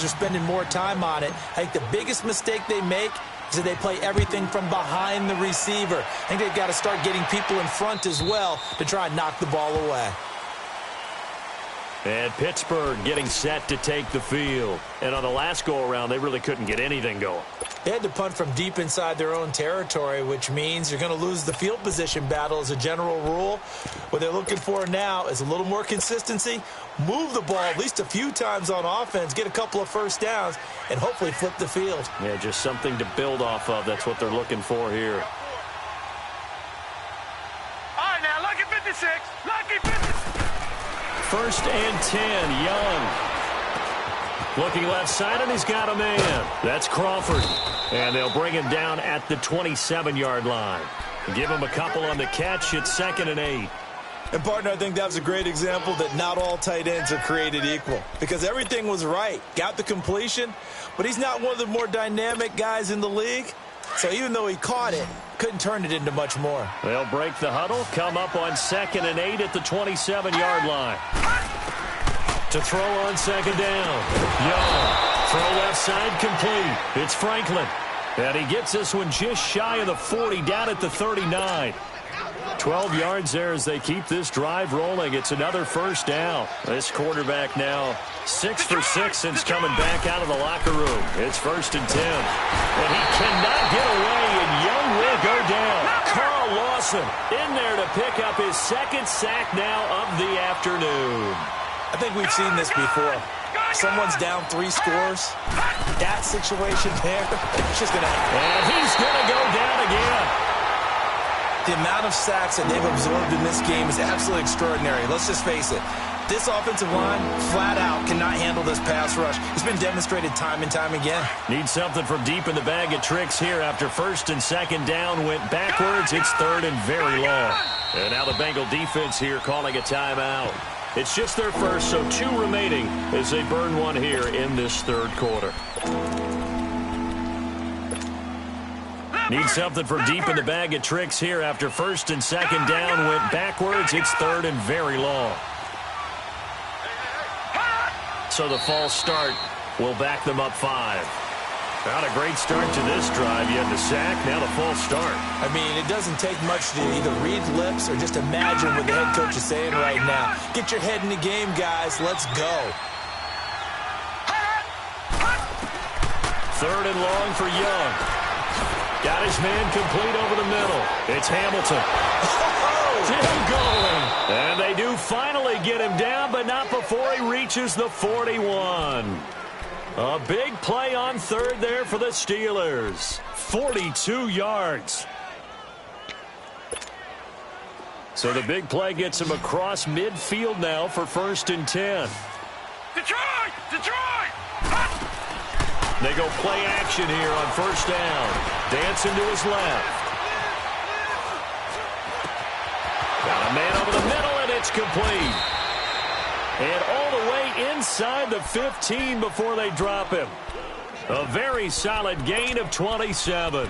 are spending more time on it. I think the biggest mistake they make is that they play everything from behind the receiver. I think they've got to start getting people in front as well to try and knock the ball away. And Pittsburgh getting set to take the field. And on the last go-around, they really couldn't get anything going. They had to punt from deep inside their own territory, which means you're going to lose the field position battle as a general rule. What they're looking for now is a little more consistency, move the ball at least a few times on offense, get a couple of first downs, and hopefully flip the field. Yeah, just something to build off of. That's what they're looking for here. All right, now, lucky 56. Lucky 56. First and 10, Young. Looking left side, and he's got a man. That's Crawford. And they'll bring him down at the 27-yard line. Give him a couple on the catch. It's 2nd and 8. And, partner, I think that was a great example that not all tight ends are created equal. Because everything was right. Got the completion, but he's not one of the more dynamic guys in the league. So even though he caught it, couldn't turn it into much more. They'll break the huddle, come up on 2nd and 8 at the 27-yard line. To throw on 2nd down. Young. Throw left side complete. It's Franklin. And he gets this one just shy of the 40, down at the 39. 12 yards there as they keep this drive rolling. It's another first down. This quarterback now 6 for 6 since coming back out of the locker room. It's 1st and 10. And he cannot get away, and Young will go down. Carl Lawson in there to pick up his 2nd sack now of the afternoon. I think we've seen this before. Someone's down 3 scores. That situation there, it's just going to happen. And he's going to go down again. The amount of sacks that they've absorbed in this game is absolutely extraordinary. Let's just face it. This offensive line, flat out, cannot handle this pass rush. It's been demonstrated time and time again. Need something from deep in the bag of tricks here after 1st and 2nd down went backwards. It's 3rd and very long. And now the Bengal defense here calling a timeout. It's just their first, so 2 remaining as they burn one here in this 3rd quarter. Need something from deep in the bag of tricks here after 1st and 2nd down went backwards. It's 3rd and very long. So the false start will back them up 5. Not a great start to this drive. You had the sack, now the false start. I mean, it doesn't take much to either read lips or just imagine what the head coach is saying right now. Get your head in the game, guys. Let's go. 3rd and long for Young. Got his man complete over the middle. It's Hamilton. Still going. And they do finally get him down, but not before he reaches the 41. A big play on 3rd there for the Steelers. 42 yards. So the big play gets him across midfield now for 1st and 10. Detroit! Detroit! They go play action here on 1st down. Dancing to his left. Got a man over the middle, and it's complete. And all the way inside the 15 before they drop him. A very solid gain of 27.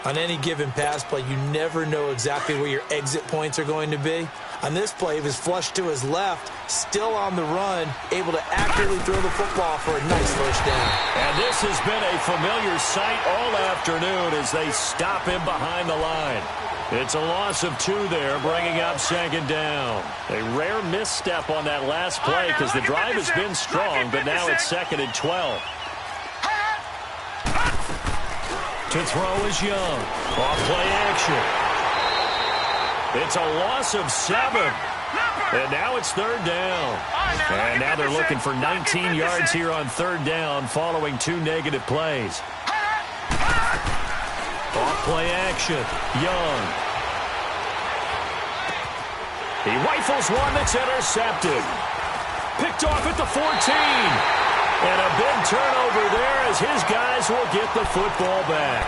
On any given pass play, you never know exactly where your exit points are going to be. On this play, he was flushed to his left, still on the run, able to accurately throw the football for a nice first down. And this has been a familiar sight all afternoon as they stop him behind the line. It's a loss of 2 there, bringing up 2nd down. A rare misstep on that last play because the drive has been strong, but now it's 2nd and 12. To throw is Young. Off play action. It's a loss of 7. And now it's 3rd down. And now they're looking for 19 yards here on 3rd down following 2 negative plays. Off play action. Young. He rifles one that's intercepted. Picked off at the 14. And a big turnover there as his guys will get the football back.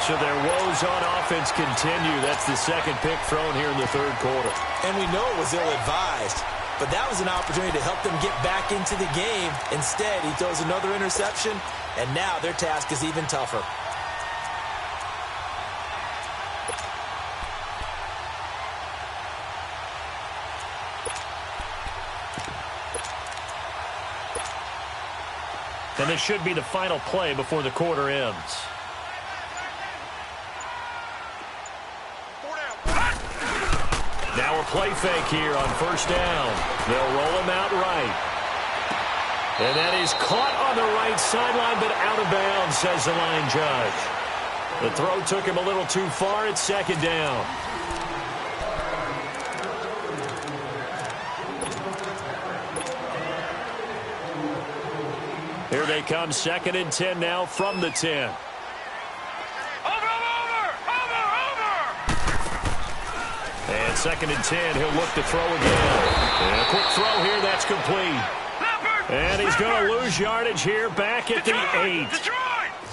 So their woes on offense continue. That's the 2nd pick thrown here in the 3rd quarter. And we know it was ill-advised, but that was an opportunity to help them get back into the game. Instead, he throws another interception, and now their task is even tougher. And this should be the final play before the quarter ends. Now a play fake here on first down. They'll roll him out right. And that is caught on the right sideline, but out of bounds, says the line judge. The throw took him a little too far. It's second down. Here they come, 2nd and 10 now from the 10. And 2nd and 10, he'll look to throw again. And a quick throw here, that's complete. And he's going to lose yardage here back at the 8.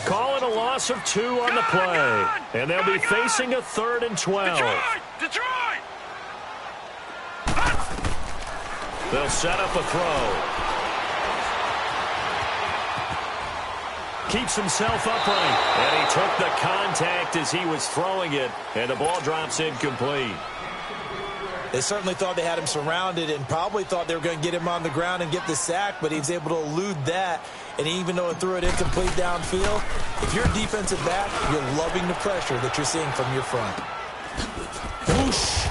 Call it a loss of 2 on the play. And they'll be facing a 3rd and 12. They'll set up a throw. Keeps himself upright. And he took the contact as he was throwing it. And the ball drops incomplete. They certainly thought they had him surrounded and probably thought they were going to get him on the ground and get the sack, but he was able to elude that. And even though it threw it incomplete downfield, if you're a defensive back, you're loving the pressure that you're seeing from your front. Whoosh!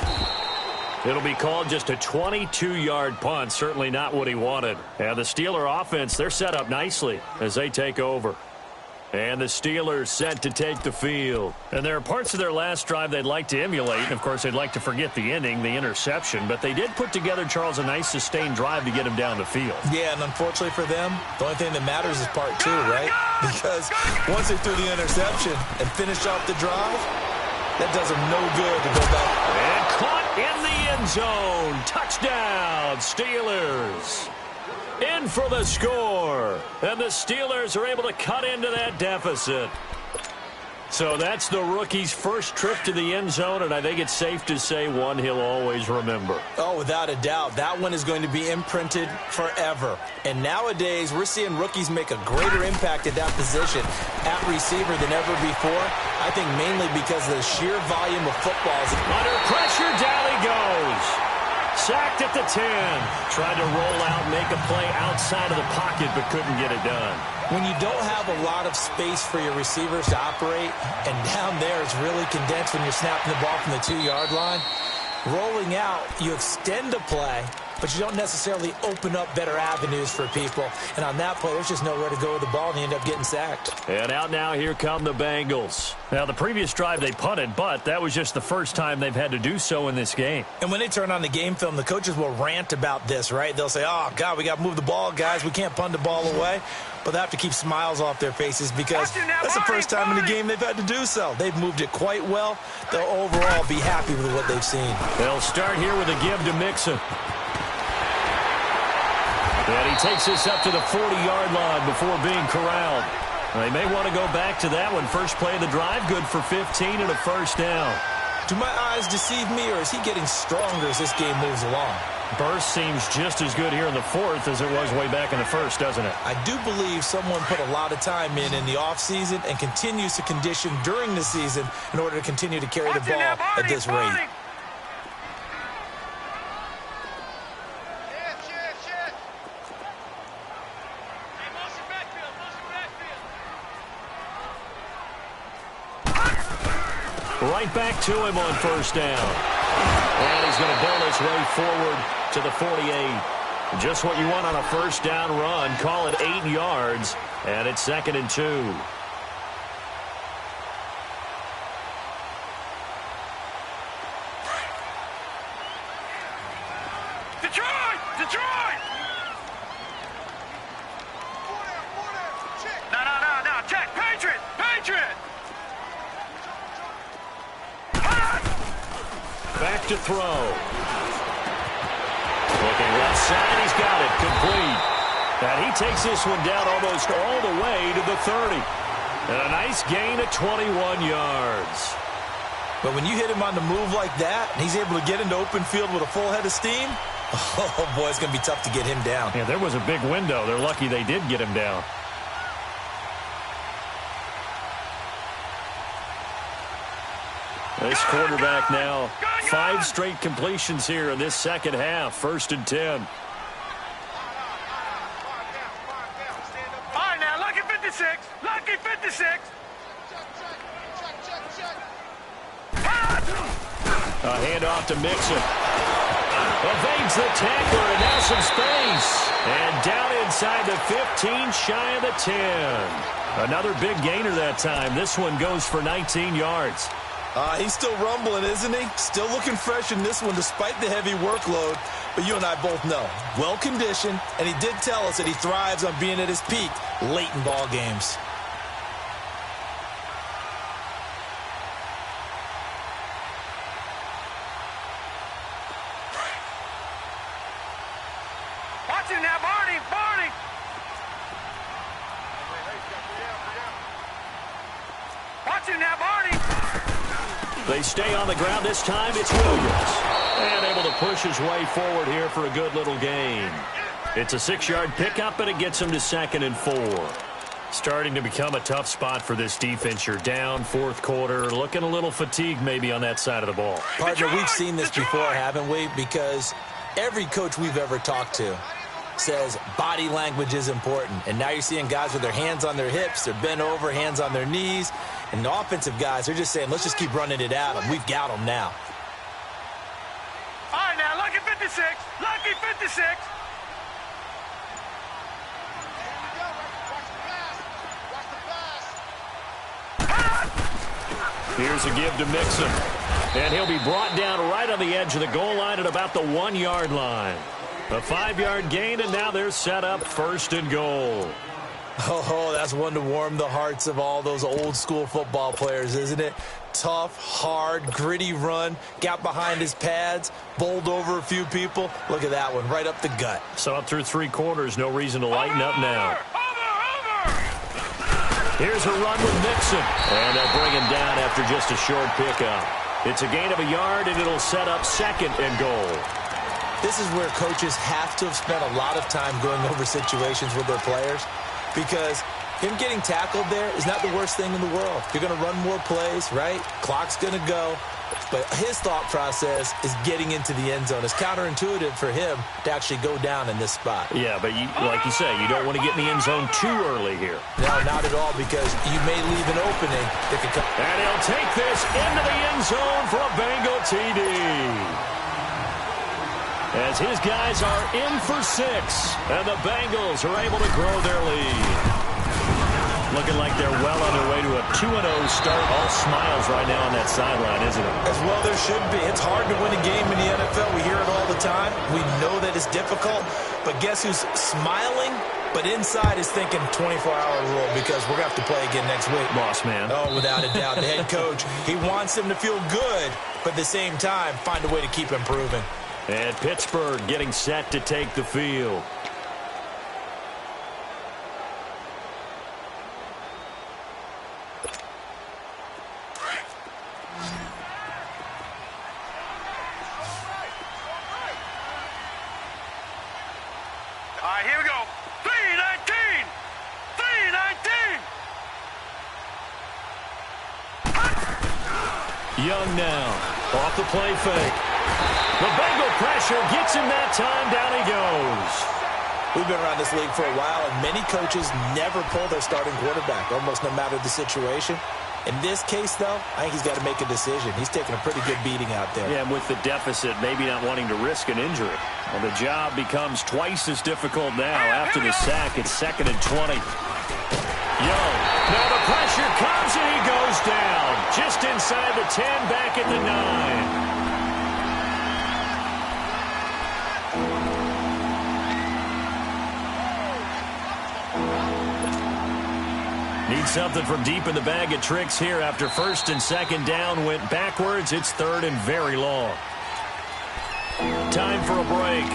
It'll be called just a 22-yard punt. Certainly not what he wanted. And the Steeler offense, they're set up nicely as they take over. And the Steelers set to take the field. And there are parts of their last drive they'd like to emulate. And, of course, they'd like to forget the ending, the interception. But they did put together, Charles, a nice sustained drive to get him down the field. Yeah, and unfortunately for them, the only thing that matters is part 2, right? Because once they threw the interception and finished off the drive, that does them no good to go back. And caught in the end zone. Touchdown, Steelers. In for the score. And the Steelers are able to cut into that deficit. So that's the rookie's first trip to the end zone, and I think it's safe to say one he'll always remember. Oh, without a doubt. That one is going to be imprinted forever. And nowadays, we're seeing rookies make a greater impact at that position at receiver than ever before. I think mainly because of the sheer volume of footballs. Under pressure, down he goes. Sacked at the 10. Tried to roll out, make a play outside of the pocket, but couldn't get it done. When you don't have a lot of space for your receivers to operate, and down there it's really condensed when you're snapping the ball from the 2-yard line, rolling out, you extend a play, but you don't necessarily open up better avenues for people. And on that play, there's just nowhere to go with the ball, and you end up getting sacked. And out now, here come the Bengals. Now, the previous drive they punted, but that was just the first time they've had to do so in this game. And when they turn on the game film, the coaches will rant about this, right? They'll say, oh, God, we got to move the ball, guys. We can't punt the ball away. But they have to keep smiles off their faces because that's the first time in the game they've had to do so. They've moved it quite well. They'll overall be happy with what they've seen. They'll start here with a give to Mixon. And he takes this up to the 40-yard line before being corralled. They may want to go back to that one. First play of the drive, good for 15 and a first down. Do my eyes deceive me, or is he getting stronger as this game moves along? Burst seems just as good here in the 4th as it was way back in the 1st, doesn't it? I do believe someone put a lot of time in the offseason and continues to condition during the season in order to continue to carry the ball at this rate. Right back to him on first down. And he's going to build his way forward to the 48. Just what you want on a first down run. Call it 8 yards. And it's 2nd and 2. Detroit! Detroit! No. Check. Patriot! Patriot! Back to throw. Looking left side, he's got it. Complete. And he takes this one down almost all the way to the 30. And a nice gain of 21 yards. But when you hit him on the move like that, and he's able to get into open field with a full head of steam, oh, boy, it's going to be tough to get him down. Yeah, there was a big window. They're lucky they did get him down. This quarterback now, 5 straight completions here in this second half. 1st and 10. All right, now. 56. Lucky 56. A handoff to Mixon. Evades the tackler, and now some space. And down inside the 15, shy of the 10. Another big gainer that time. This one goes for 19 yards. He's still rumbling, isn't he? Still looking fresh in this one despite the heavy workload. But you and I both know, well-conditioned, and he did tell us that he thrives on being at his peak late in ball games. Watch him now, Barney. Barney. Watch him now, Barney. They stay on the ground this time. It's Williams. And able to push his way forward here for a good little gain. It's a 6-yard pickup, and it gets him to 2nd and 4. Starting to become a tough spot for this defense. You're down fourth quarter, looking a little fatigued maybe on that side of the ball. Partner, we've seen this before, haven't we? Because every coach we've ever talked to says body language is important. And now you're seeing guys with their hands on their hips, they're bent over, hands on their knees. And the offensive guys, they're just saying, let's just keep running it at them. We've got them now. All right, now, lucky 56. Lucky 56. Here's a give to Mixon. And he'll be brought down right on the edge of the goal line at about the 1-yard line. A 5-yard gain, and now they're set up 1st and goal. Oh, that's one to warm the hearts of all those old-school football players, isn't it? Tough, hard, gritty run, got behind his pads, bowled over a few people. Look at that one, right up the gut. So up through 3 quarters, no reason to lighten up now. Here's a run with Mixon, and they'll bring him down after just a short pickup. It's a gain of a yard, and it'll set up 2nd and goal. This is where coaches have to have spent a lot of time going over situations with their players, because him getting tackled there is not the worst thing in the world. You're going to run more plays, right? Clock's going to go. But his thought process is getting into the end zone. It's counterintuitive for him to actually go down in this spot. Yeah, but like you say, you don't want to get in the end zone too early here. No, not at all, because you may leave an opening if it comes. And he'll take this into the end zone for a Bengal TD. As his guys are in for 6, and the Bengals are able to grow their lead. Looking like they're well on their way to a 2-0 start. All smiles right now on that sideline, isn't it? As well there should be. It's hard to win a game in the NFL. We hear it all the time. We know that it's difficult. But guess who's smiling? But inside is thinking 24-hour rule, because we're going to have to play again next week. Boss man. Oh, without a doubt. The head coach, he wants them to feel good, but at the same time, find a way to keep improving. And Pittsburgh getting set to take the field. All right, here we go. 319. 319. Young now. Off the play fake. The Bengal pressure gets him that time. Down he goes. We've been around this league for a while, and many coaches never pull their starting quarterback, almost no matter the situation. In this case, though, I think he's got to make a decision. He's taking a pretty good beating out there. Yeah, and with the deficit, maybe not wanting to risk an injury. Well, the job becomes twice as difficult now. After the sack, it's 2nd and 20. Young. Now the pressure comes, and he goes down. Just inside the 10, back at the 9. Need something from deep in the bag of tricks here after 1st and 2nd down went backwards. It's 3rd and very long. Time for a break.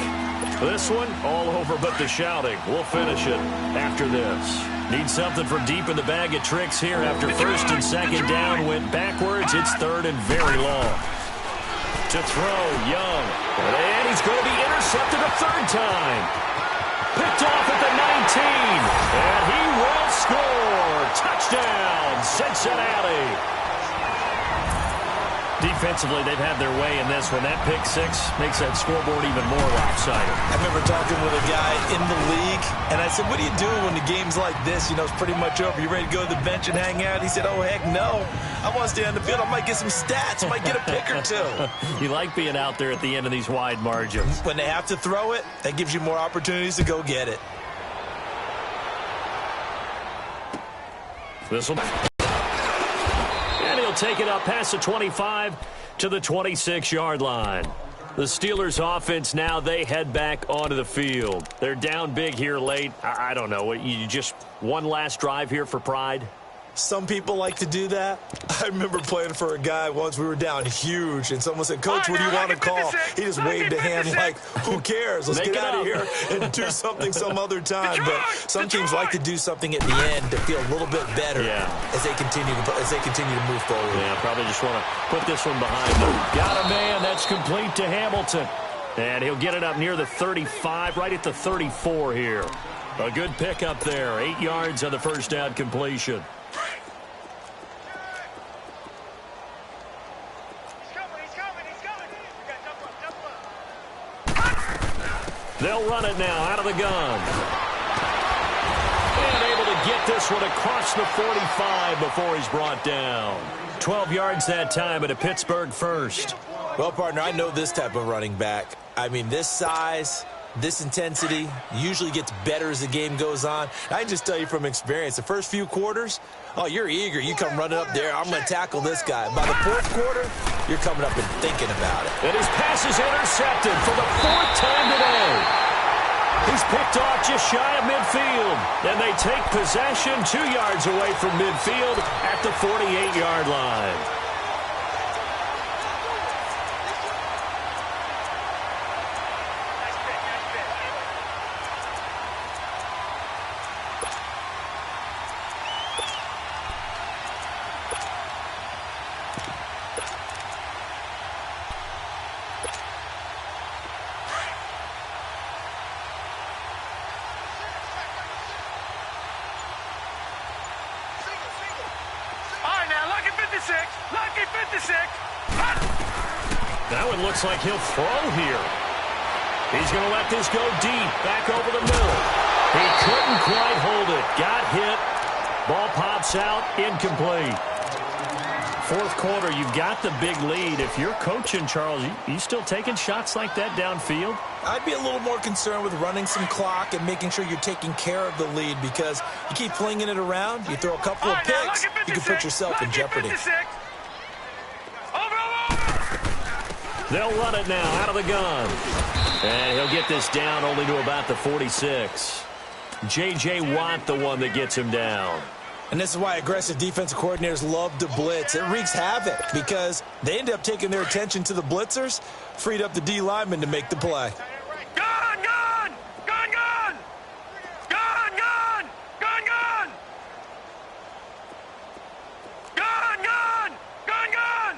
This one, all over but the shouting. We'll finish it after this. Need something from deep in the bag of tricks here after 1st and 2nd down went backwards. It's 3rd and very long. To throw, Young. And he's going to be intercepted a 3rd time. Picked off at the 19. And he will score. Touchdown, Cincinnati. defensively, they've had their way in this one. That pick six makes that scoreboard even more lopsided. I remember talking with a guy in the league, and I said, what are you doing when the game's like this? You know, it's pretty much over. You ready to go to the bench and hang out? He said, oh, heck no. I want to stay on the field. I might get some stats. I might get a pick or two. You like being out there at the end of these wide margins. When they have to throw it, that gives you more opportunities to go get it. This one. And he'll take it up past the 25 to the 26-yard line. The Steelers offense now, they head back onto the field. They're down big here late. I don't know. You just one last drive here for pride? Some people like to do that. I remember playing for a guy once. We were down huge, and someone said, Coach, what do you want to call? He just waved a hand like, who cares? Let's get out of here and do something some other time. But some teams like to do something at the end to feel a little bit better as they continue to move forward. Yeah, probably just want to put this one behind them. Got a man. That's complete to Hamilton. And he'll get it up near the 35, right at the 34 here. A good pickup there. 8 yards on the first down completion. They'll run it now out of the gun. And able to get this one across the 45 before he's brought down. 12 yards that time at a Pittsburgh first. Well, partner, I know this type of running back. I mean, this size, this intensity usually gets better as the game goes on. I can just tell you from experience, the first few quarters, oh, you're eager. You come running up there. I'm going to tackle this guy. By the fourth quarter, you're coming up and thinking about it. And his pass is intercepted for the 4th time today. He's picked off just shy of midfield. And they take possession 2 yards away from midfield at the 48-yard line. That one looks like he'll throw here. He's going to let this go deep, back over the middle. He couldn't quite hold it. Got hit. Ball pops out, incomplete. Fourth quarter, you've got the big lead. If you're coaching, Charles, you still taking shots like that downfield? I'd be a little more concerned with running some clock and making sure you're taking care of the lead, because you keep flinging it around, you throw a couple of picks, you can put yourself in jeopardy. They'll run it now out of the gun. And he'll get this down only to about the 46. J.J. Watt, the one that gets him down. And this is why aggressive defensive coordinators love to blitz. It wreaks havoc because they end up taking their attention to the blitzers, freed up the D lineman to make the play. Gun, gun! Gun, gun! Gun, gun! Gun, gun! Gun, gun! Gun, gun!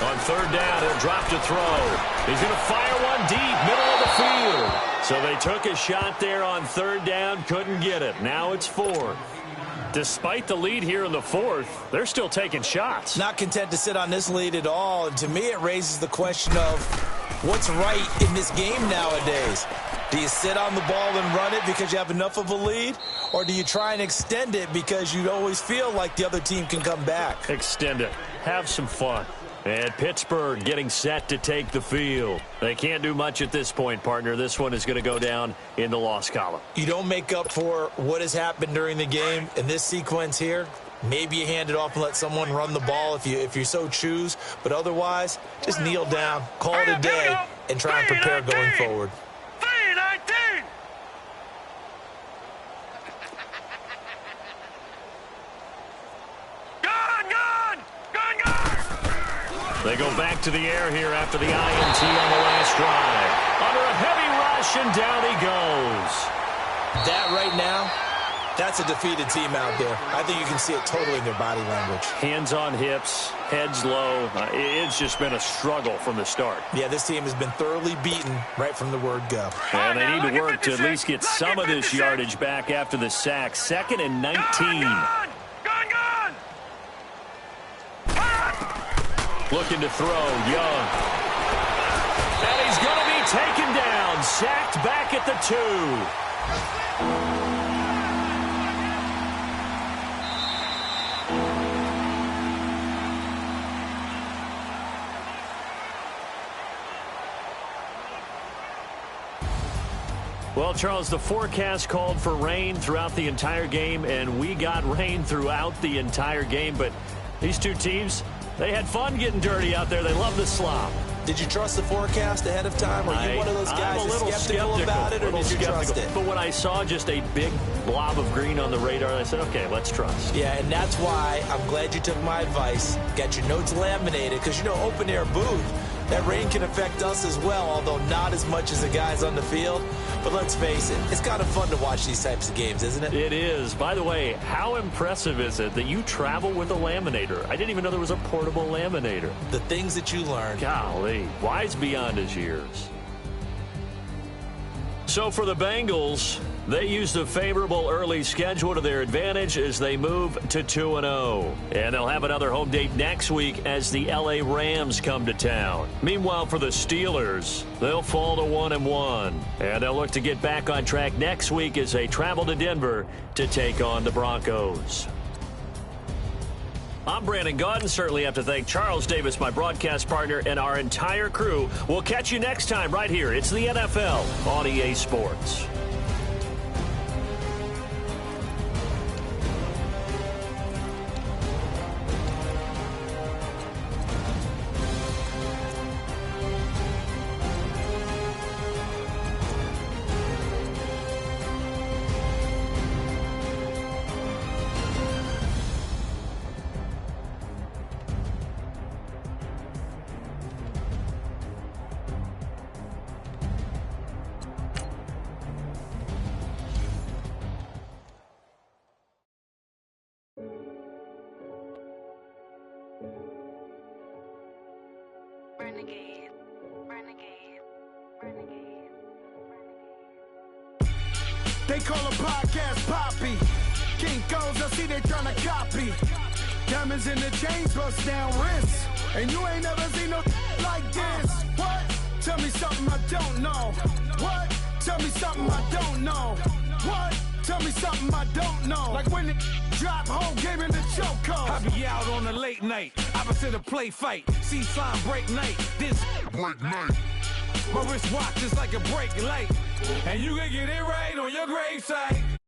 On third down, he'll drop to throw. He's going to fire one deep, middle of the field. So they took a shot there on third down, couldn't get it. Now it's fourth. Despite the lead here in the fourth, they're still taking shots. Not content to sit on this lead at all. And to me, it raises the question of what's right in this game nowadays. Do you sit on the ball and run it because you have enough of a lead? Or do you try and extend it because you always feel like the other team can come back? Extend it. Have some fun. And Pittsburgh getting set to take the field. They can't do much at this point, partner. This one is going to go down in the loss column. You don't make up for what has happened during the game in this sequence here. Maybe you hand it off and let someone run the ball if you so choose. But otherwise, just kneel down, call it a day, and try and prepare going forward. They go back to the air here after the INT on the last drive. Under a heavy rush, and down he goes. That right now, that's a defeated team out there. I think you can see it totally in their body language. Hands on hips, heads low. It's just been a struggle from the start. Yeah, this team has been thoroughly beaten right from the word go. And they need to work to at least get some of this yardage back after the sack. 2nd and 19. Gun, gun! Gun, gun! Looking to throw, Young. And he's going to be taken down, sacked back at the 2. Well, Charles, the forecast called for rain throughout the entire game, and we got rain throughout the entire game. But these two teams, they had fun getting dirty out there. They love the slop. Did you trust the forecast ahead of time? Are you one of those guys that's skeptical about it, or did you trust it? But when I saw just a big blob of green on the radar, I said, okay, let's trust. Yeah, and that's why I'm glad you took my advice. Got your notes laminated, because, you know, open-air booth, that rain can affect us as well, although not as much as the guys on the field. But let's face it, it's kind of fun to watch these types of games, isn't it? It is. By the way, how impressive is it that you travel with a laminator? I didn't even know there was a portable laminator. The things that you learn. Golly, wise beyond his years. So for the Bengals, they used a favorable early schedule to their advantage as they move to 2-0. And they'll have another home date next week as the LA Rams come to town. Meanwhile, for the Steelers, they'll fall to 1-1. And they'll look to get back on track next week as they travel to Denver to take on the Broncos. I'm Brandon Gaudin. Certainly have to thank Charles Davis, my broadcast partner, and our entire crew. We'll catch you next time right here. It's the NFL on EA Sports. Renegade, renegade, renegade, renegade. They call a podcast Poppy. King goes, I see they tryna copy. Diamonds in the chains, bust down wrists. And you ain't never seen no like this. What? Tell me something I don't know. What? Tell me something I don't know. What? Tell me something I don't know. Like when it drop, whole game in the chokehold. I be out on a late night, opposite a play fight. See sign break night, this break night. My wrist watch is like a break light. And you can get it right on your gravesite.